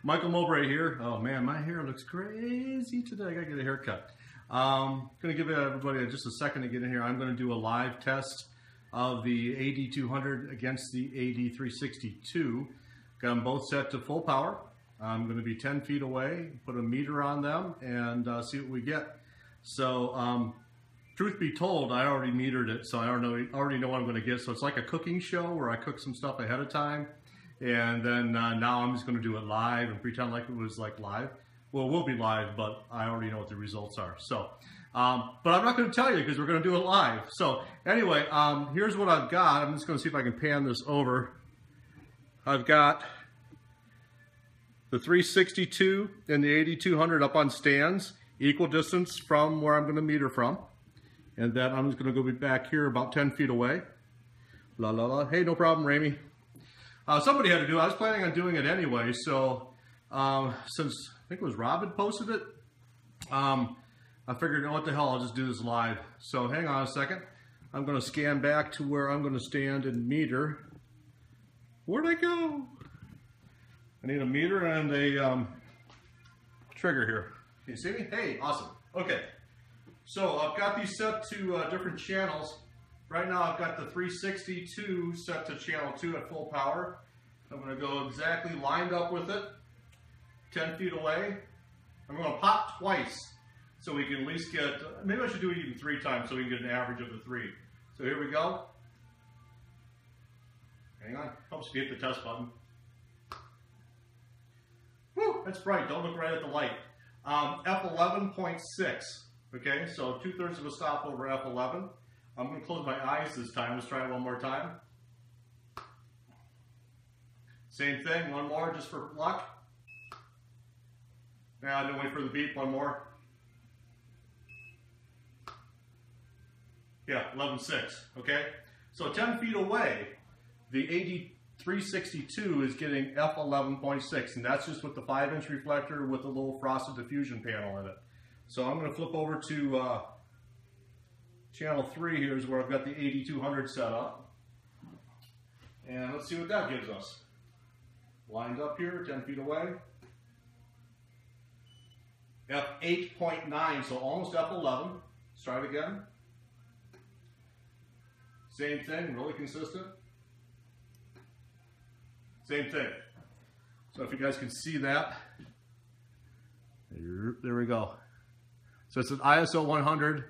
Michael Mowbray here. Oh man, my hair looks crazy today. I gotta get a haircut. Gonna give everybody just a second to get in here. I'm gonna do a live test of the AD200 against the AD360II. Got them both set to full power. I'm gonna be 10 feet away, put a meter on them, and see what we get. So, truth be told, I already metered it, so I already know what I'm gonna get. So it's like a cooking show where I cook some stuff ahead of time. And then now I'm just going to do it live and pretend like it was like live. Well, it will be live, but I already know what the results are. So, but I'm not going to tell you because we're going to do it live. So anyway, here's what I've got. I'm just going to see if I can pan this over. I've got the 362 and the AD200 up on stands, equal distance from where I'm going to meter from. And then I'm just going to go back here about 10 feet away. La la la. Hey, no problem, Ramey. Somebody had to do it. I was planning on doing it anyway, so since I think it was Rob had posted it, I figured, what the hell, I'll just do this live. So hang on a second. I'm going to scan back to where I'm going to stand and meter. Where'd I go? I need a meter and a trigger here. Can you see me? Hey, awesome. Okay. So I've got these set to different channels. Right now I've got the 360II set to channel 2 at full power. I'm going to go exactly lined up with it, 10 feet away. I'm going to pop twice so we can at least get, maybe I should do it even 3 times so we can get an average of the 3. So here we go. Hang on, helps me hit the test button. Whew, that's bright, don't look right at the light. F11.6, okay, so 2/3 of a stop over F11. I'm going to close my eyes this time. Let's try it one more time. Same thing, one more just for luck. Now, don't wait for the beep, one more. Yeah, 11.6, okay? So 10 feet away, the AD360II is getting F11.6, and that's just with the 5-inch reflector with a little frosted diffusion panel in it. So I'm going to flip over to channel 3 here is where I've got the AD200 set up. And let's see what that gives us. Lined up here, 10 feet away. F8.9, so almost F11. Let's try it again. Same thing, really consistent. Same thing. So if you guys can see that, there we go. So it's an ISO 100.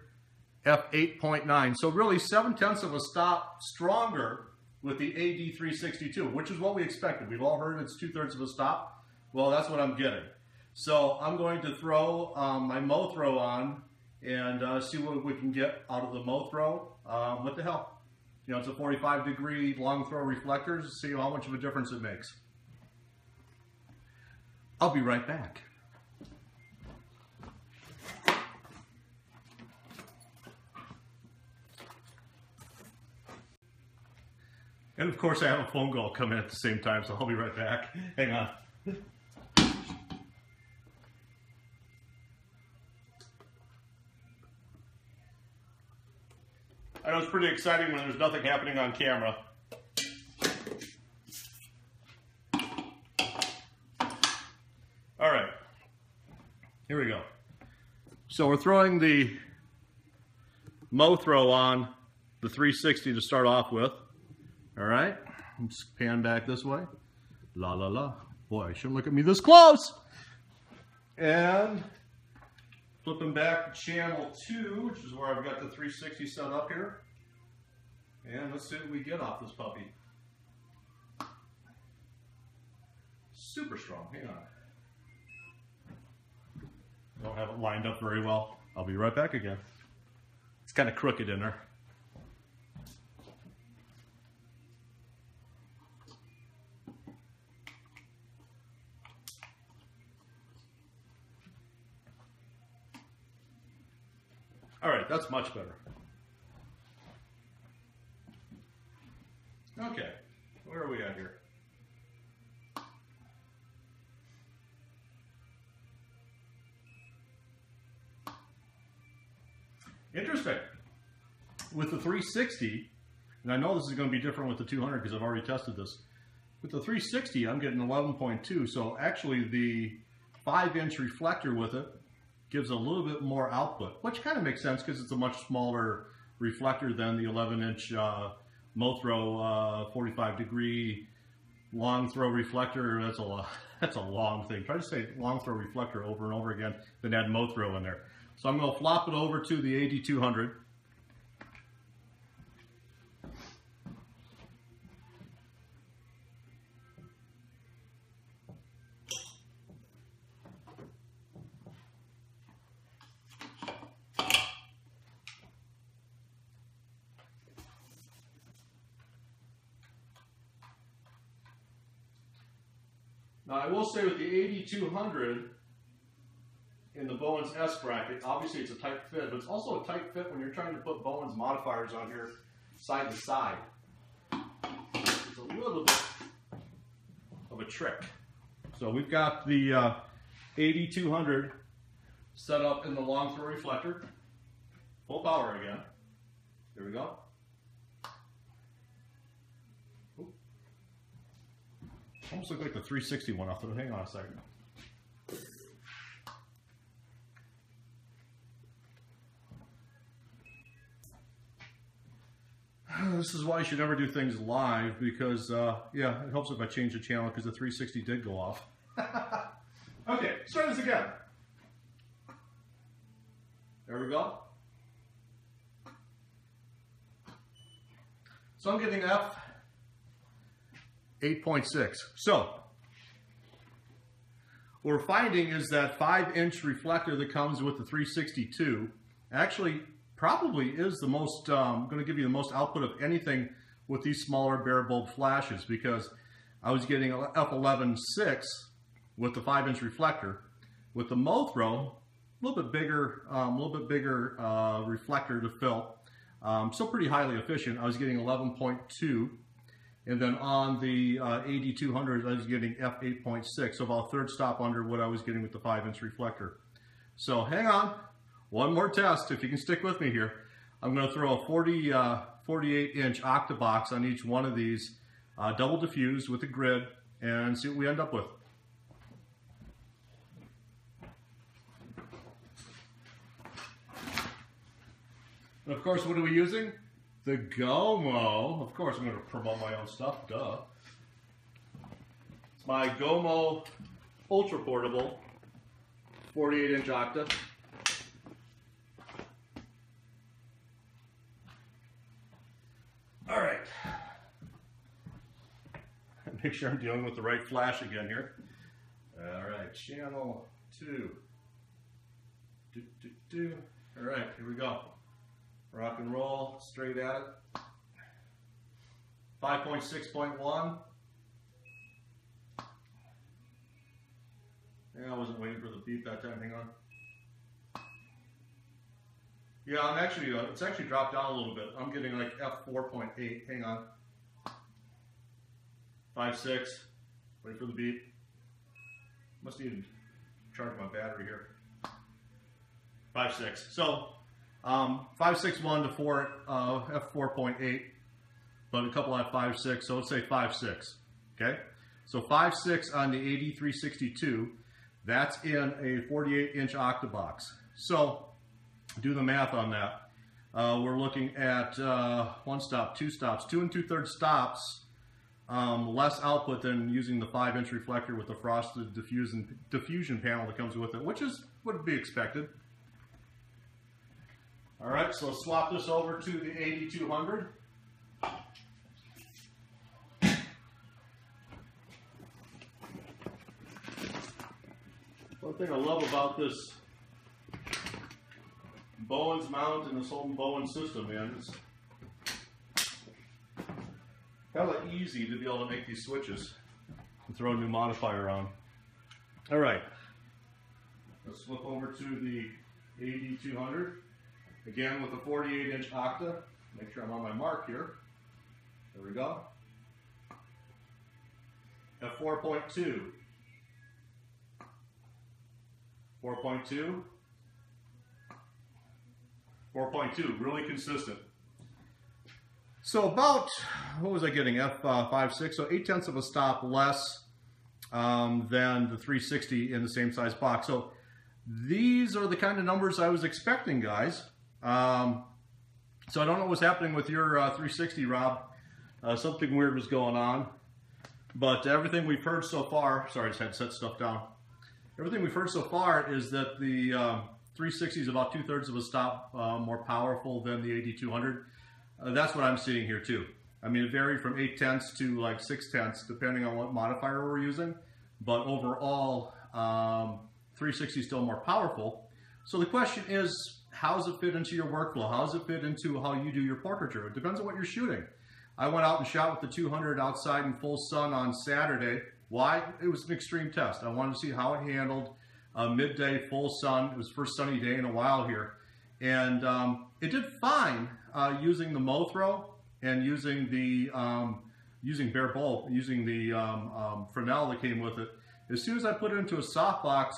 F8.9, so really 0.7 of a stop stronger with the AD360II, which is what we expected. We've all heard it's 2/3 of a stop. Well, that's what I'm getting. So I'm going to throw my mow throw on and see what we can get out of the mow throw. What the hell? You know, it's a 45-degree long throw reflector. See how much of a difference it makes. I'll be right back. And of course I have a phone call come in at the same time, so I'll be right back. Hang on. I know it's pretty exciting when there's nothing happening on camera. All right, here we go. So we're throwing the mow throw on the 360 to start off with. All right, let's pan back this way. La la la. Boy, I shouldn't look at me this close. And flipping back to channel 2, which is where I've got the 360 set up here. And let's see what we get off this puppy. Super strong. Hang on. Don't have it lined up very well. I'll be right back again. It's kind of crooked in there. All right, that's much better. Okay, where are we at here? Interesting. With the 360, and I know this is going to be different with the 200 because I've already tested this. With the 360, I'm getting 11.2, so actually the 5-inch reflector with it gives a little bit more output, which kind of makes sense because it's a much smaller reflector than the 11-inch Mothro 45-degree long throw reflector. That's a long thing. Try to say long throw reflector over and over again, then add Mothro in there. So I'm going to flop it over to the AD200. Now I will say with the AD200 in the Bowens S bracket, obviously it's a tight fit, but it's also a tight fit when you're trying to put Bowens modifiers on here side to side. It's a little bit of a trick. So we've got the AD200 set up in the long throw reflector. Full power again. Here we go. Almost looked like the 360 went off, so hang on a second. This is why you should never do things live, because, yeah, it helps if I change the channel, because the 360 did go off. Okay, let's try this again. There we go. So I'm getting F 8.6. So what we're finding is that 5-inch reflector that comes with the 360II actually probably is the most, going to give you the most output of anything with these smaller bare bulb flashes, because I was getting F11.6 with the 5-inch reflector. With the Mothro, a little bit bigger reflector to fill, so pretty highly efficient. I was getting 11.2. And then on the AD200, I was getting F8.6, so about a third stop under what I was getting with the 5-inch reflector. So hang on, one more test, if you can stick with me here. I'm going to throw a 48-inch octabox on each one of these, double diffused with a grid, and see what we end up with. And of course, what are we using? The Gomo. Of course, I'm going to promote my own stuff, duh. It's my Gomo Ultra Portable 48-inch octa. All right. Make sure I'm dealing with the right flash again here. All right, channel 2. All right, here we go. Rock and roll, straight at it. 5.6.1. Yeah, I wasn't waiting for the beep that time, hang on. Yeah, I'm actually, it's actually dropped down a little bit. I'm getting like F4.8, hang on. 5.6, wait for the beep. Must need to charge my battery here. 5.6, so 5.61 to 4, F4.8, but a couple at 5.6, so let's say 5.6, okay? So 5.6 on the AD360II, that's in a 48-inch octabox. So do the math on that. We're looking at 1 stop, 2 stops, 2 2/3 stops, less output than using the 5-inch reflector with the frosted diffusion panel that comes with it, which is would be expected. All right, so let's swap this over to the AD200. One thing I love about this Bowens mount and this whole Bowens system, man, it's hella easy to be able to make these switches and throw a new modifier on. All right, let's flip over to the AD200. Again with a 48-inch octa. Make sure I'm on my mark here. There we go. F4.2. 4.2. 4.2, really consistent. So about, what was I getting, f5.6, so 0.8 of a stop less than the 360 in the same size box. So these are the kind of numbers I was expecting, guys. So I don't know what's happening with your 360, Rob. Something weird was going on. But everything we've heard so far, sorry, I just had to set stuff down. Everything we've heard so far is that the 360 is about 2/3 of a stop more powerful than the AD200. That's what I'm seeing here too. I mean, it varied from 0.8 to like 0.6, depending on what modifier we're using. But overall, 360 is still more powerful. So the question is, how does it fit into your workflow? How does it fit into how you do your portraiture? It depends on what you're shooting. I went out and shot with the 200 outside in full sun on Saturday. Why? It was an extreme test. I wanted to see how it handled midday full sun. It was the first sunny day in a while here. And it did fine using the Mothro and using the bare bolt, using the Fresnel that came with it. As soon as I put it into a softbox,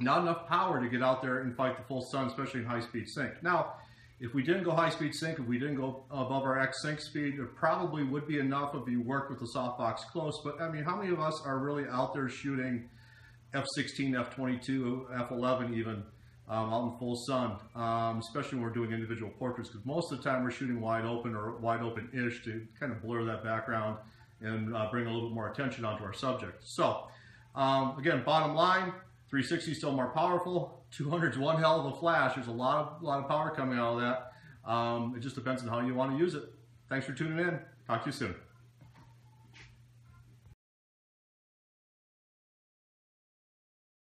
not enough power to get out there and fight the full sun, especially in high-speed sync. Now, if we didn't go high-speed sync, if we didn't go above our X sync speed, it probably would be enough if you worked with the softbox close. But I mean, how many of us are really out there shooting F16, F22, F11 even out in full sun, especially when we're doing individual portraits? Because most of the time we're shooting wide open or wide open-ish to kind of blur that background and bring a little bit more attention onto our subject. So again, bottom line, 360 is still more powerful. 200 is one hell of a flash. There's a lot of power coming out of that. It just depends on how you want to use it. Thanks for tuning in. Talk to you soon.